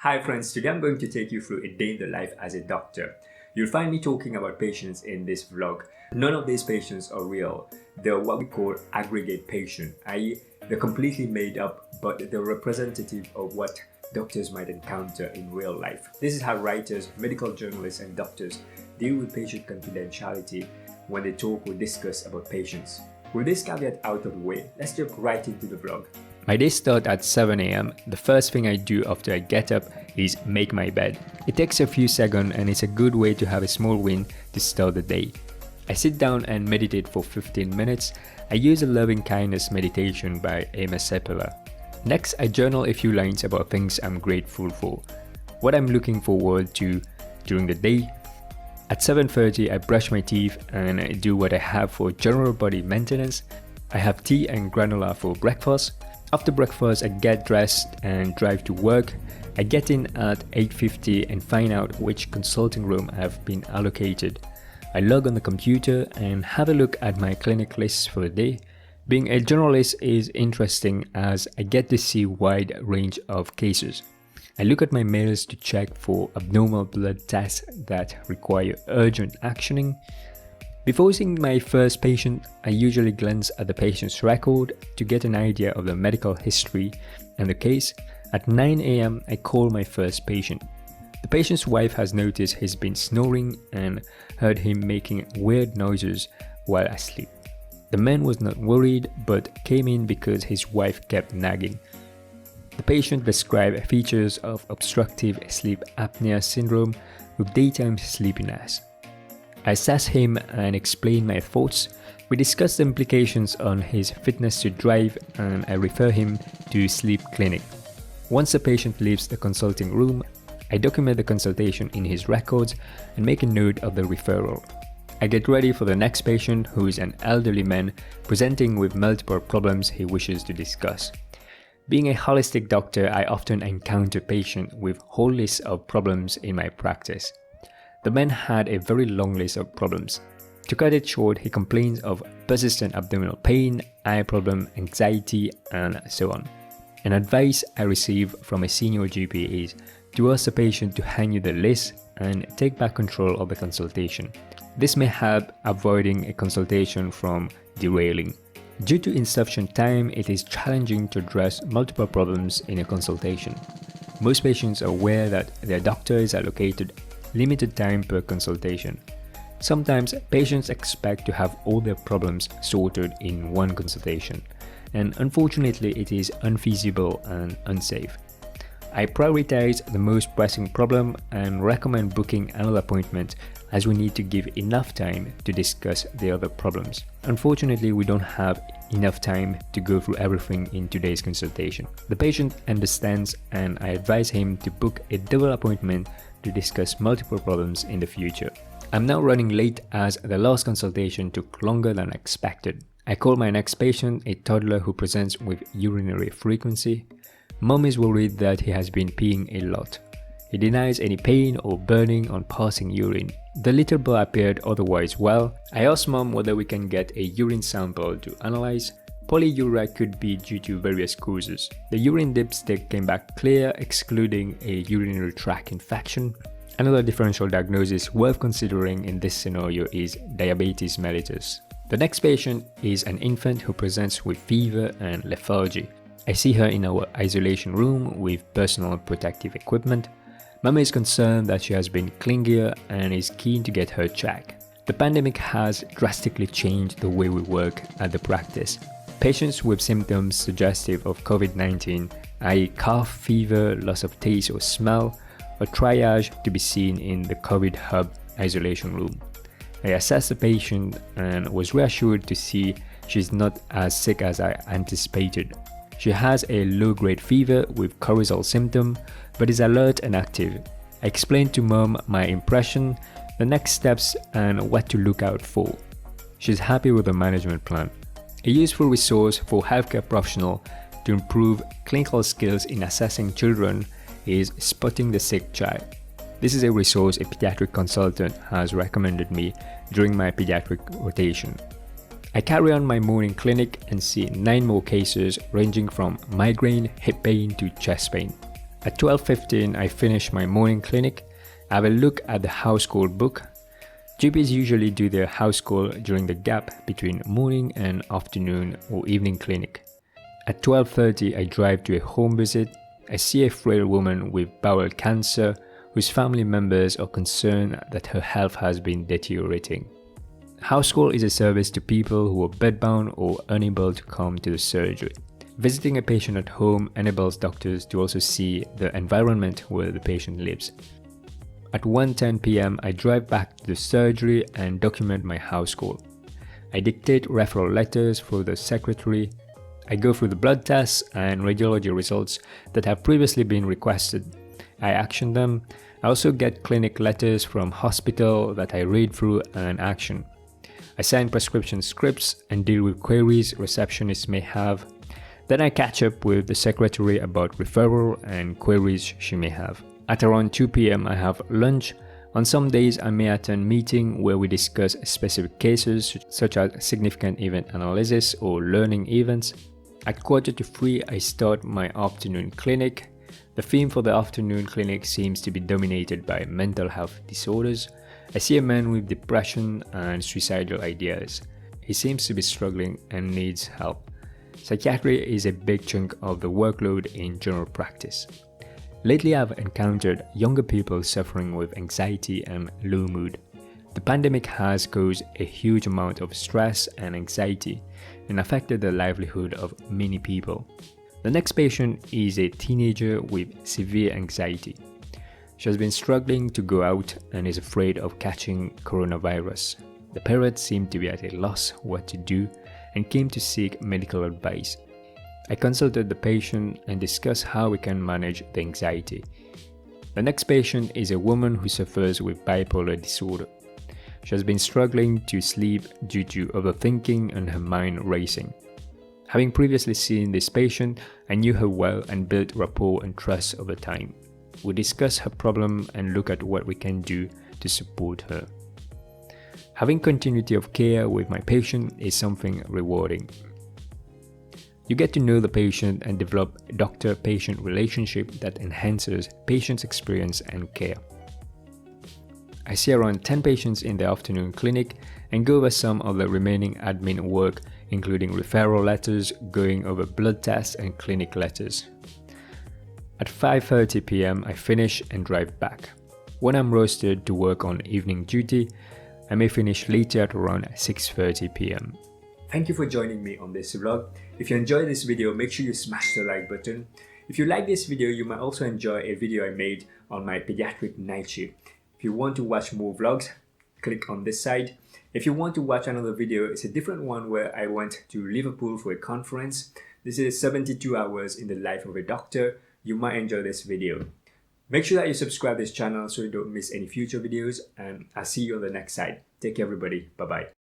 Hi friends, today I'm going to take you through a day in the life as a doctor. You'll find me talking about patients in this vlog. None of these patients are real. They're what we call aggregate patients, i.e. they're completely made up, but they're representative of what doctors might encounter in real life. This is how writers, medical journalists, and doctors deal with patient confidentiality when they talk or discuss about patients. With this caveat out of the way, let's jump right into the vlog. My day starts at 7 a.m. The first thing I do after I get up is make my bed. It takes a few seconds and it's a good way to have a small win to start the day. I sit down and meditate for 15 minutes. I use a loving kindness meditation by Bipolar. Next, I journal a few lines about things I'm grateful for, what I'm looking forward to during the day. At 7:30, I brush my teeth and I do what I have for general body maintenance. I have tea and granola for breakfast. After breakfast, I get dressed and drive to work. I get in at 8:50 and find out which consulting room I've been allocated. I log on the computer and have a look at my clinic lists for the day. Being a generalist is interesting as I get to see a wide range of cases. I look at my mails to check for abnormal blood tests that require urgent actioning. Before seeing my first patient, I usually glance at the patient's record to get an idea of the medical history and the case. At 9 a.m., I call my first patient. The patient's wife has noticed he's been snoring and heard him making weird noises while asleep. The man was not worried but came in because his wife kept nagging. The patient described features of obstructive sleep apnea syndrome with daytime sleepiness. I assess him and explain my thoughts. We discuss the implications on his fitness to drive and I refer him to sleep clinic. Once the patient leaves the consulting room, I document the consultation in his records and make a note of the referral. I get ready for the next patient, who is an elderly man presenting with multiple problems he wishes to discuss. Being a holistic doctor, I often encounter patients with whole lists of problems in my practice. The man had a very long list of problems. To cut it short, he complains of persistent abdominal pain, eye problem, anxiety, and so on. An advice I receive from a senior GP is to ask the patient to hand you the list and take back control of the consultation. This may help avoiding a consultation from derailing. Due to insufficient time, it is challenging to address multiple problems in a consultation. Most patients are aware that their doctor is allocated limited time per consultation. Sometimes patients expect to have all their problems sorted in one consultation, and unfortunately it is unfeasible and unsafe. I prioritize the most pressing problem and recommend booking another appointment as we need to give enough time to discuss the other problems. Unfortunately, we don't have enough time to go through everything in today's consultation. The patient understands and I advise him to book a double appointment to discuss multiple problems in the future. I'm now running late as the last consultation took longer than expected. I call my next patient, a toddler who presents with urinary frequency. Mom is worried that he has been peeing a lot. He denies any pain or burning on passing urine. The little boy appeared otherwise well. I asked Mom whether we can get a urine sample to analyze. Polyuria could be due to various causes. The urine dipstick came back clear, excluding a urinary tract infection. Another differential diagnosis worth considering in this scenario is diabetes mellitus. The next patient is an infant who presents with fever and lethargy. I see her in our isolation room with personal protective equipment. Mama is concerned that she has been clingier and is keen to get her checked. The pandemic has drastically changed the way we work at the practice. Patients with symptoms suggestive of COVID-19, i.e. cough, fever, loss of taste or smell, are triaged to be seen in the COVID hub isolation room. I assessed the patient and was reassured to see she's not as sick as I anticipated. She has a low-grade fever with coryzal symptom, but is alert and active. I explained to Mom my impression, the next steps, and what to look out for. She's happy with the management plan. A useful resource for healthcare professionals to improve clinical skills in assessing children is Spotting the Sick Child. This is a resource a pediatric consultant has recommended me during my pediatric rotation. I carry on my morning clinic and see 9 more cases ranging from migraine, hip pain to chest pain. At 12:15, I finish my morning clinic. I have a look at the house call book. GPs usually do their house call during the gap between morning and afternoon or evening clinic. At 12:30, I drive to a home visit. I see a frail woman with bowel cancer whose family members are concerned that her health has been deteriorating. House call is a service to people who are bedbound or unable to come to the surgery. Visiting a patient at home enables doctors to also see the environment where the patient lives. At 1:10 p.m., I drive back to the surgery and document my house call. I dictate referral letters for the secretary. I go through the blood tests and radiology results that have previously been requested. I action them. I also get clinic letters from hospital that I read through and action. I sign prescription scripts and deal with queries receptionists may have. Then I catch up with the secretary about referral and queries she may have. At around 2 p.m. I have lunch. On some days I may attend a meeting where we discuss specific cases such as significant event analysis or learning events. At 2:45 I start my afternoon clinic. The theme for the afternoon clinic seems to be dominated by mental health disorders. I see a man with depression and suicidal ideas. He seems to be struggling and needs help. Psychiatry is a big chunk of the workload in general practice. Lately I've encountered younger people suffering with anxiety and low mood. The pandemic has caused a huge amount of stress and anxiety and affected the livelihood of many people. The next patient is a teenager with severe anxiety. She has been struggling to go out and is afraid of catching coronavirus. The parents seem to be at a loss what to do and came to seek medical advice. I consulted the patient and discussed how we can manage the anxiety. The next patient is a woman who suffers with bipolar disorder. She has been struggling to sleep due to overthinking and her mind racing. Having previously seen this patient, I knew her well and built rapport and trust over time. We discuss her problem and look at what we can do to support her. Having continuity of care with my patient is something rewarding. You get to know the patient and develop a doctor-patient relationship that enhances patient's experience and care. I see around 10 patients in the afternoon clinic and go over some of the remaining admin work, including referral letters, going over blood tests and clinic letters. At 5:30 p.m. I finish and drive back. When I'm rostered to work on evening duty, I may finish later at around 6:30 p.m. Thank you for joining me on this vlog. If you enjoyed this video, make sure you smash the like button. If you like this video, you might also enjoy a video I made on my pediatric night shift. If you want to watch more vlogs, click on this side. If you want to watch another video, it's a different one where I went to Liverpool for a conference. This is 72 hours in the life of a doctor. You might enjoy this video. Make sure that you subscribe to this channel so you don't miss any future videos, and I'll see you on the next side. Take care everybody. Bye bye.